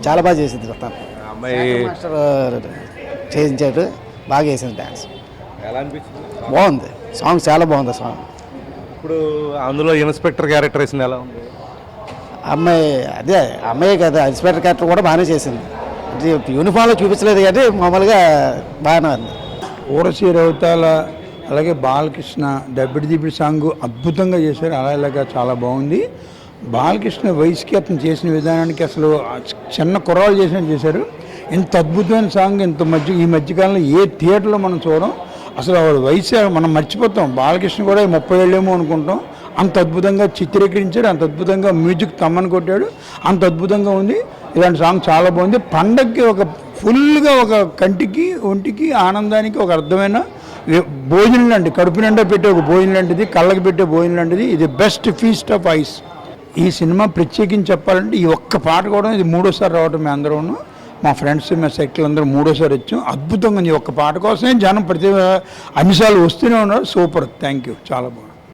చాలా బాగా చేసింది తను. అమ్మాయి మాస్టర్ చేయించాడు, బాగా చేసింది డ్యాన్స్. ఎలా అనిపించింది? బాగుంది సాంగ్, చాలా బాగుంది సాంగ్. ఇప్పుడు అందులో ఇన్స్పెక్టర్ క్యారెక్టర్ వేసింది ఎలా ఉంది? అమ్మాయి అదే అమ్మాయి కదా, ఇన్స్పెక్టర్ క్యారెక్టర్ కూడా బాగానే చేసింది. అంటే యూనిఫామ్లో చూపించలేదు కానీ మామూలుగా బాగానే ఉంది. ఊరసి రౌతాల అలాగే బాలకృష్ణ దబ్బిడి సాంగ్ అద్భుతంగా చేశారు. అలాగే చాలా బాగుంది. బాలకృష్ణ వయసుకి అతను చేసిన విధానానికి అసలు చిన్న కుర్రాళ్ళు చేసినట్టు చేశారు. ఇంత అద్భుతమైన సాంగ్ ఈ మధ్యకాలంలో ఏ థియేటర్లో మనం చూడం. అసలు వాడు వయసు మనం మర్చిపోతాం. బాలకృష్ణ కూడా 30 ఏళ్ళేమో అనుకుంటాం. అంత అద్భుతంగా చిత్రీకరించాడు, అంత అద్భుతంగా మ్యూజిక్ తమ్మని కొట్టాడు, అంత అద్భుతంగా ఉంది. ఇలాంటి సాంగ్ చాలా బాగుంది. పండగకి ఒక ఫుల్గా ఒక కంటికి ఒంటికి ఆనందానికి ఒక అర్థమైన భోజనం లాంటి, కడుపు నిండా పెట్టే ఒక భోజనం లాంటిది, కళ్ళకి పెట్టే భోజనం లాంటిది. ఇది బెస్ట్ ఫీస్ట్ ఆఫ్ ఐస్. ఈ సినిమా ప్రత్యేకించి చెప్పాలంటే ఈ ఒక్క పాట కూడా ఇది 3వ సారి రావటం. మేము అందరూ మా ఫ్రెండ్స్ మా సైకిల్ అందరూ 3వ సారి వచ్చాం. అద్భుతంగా ఉంది. ఒక్క పాట కోసమే జనం అన్నిసార్లు వస్తూనే ఉన్నారు. సూపర్, థ్యాంక్ యూ, చాలా బాగుంది.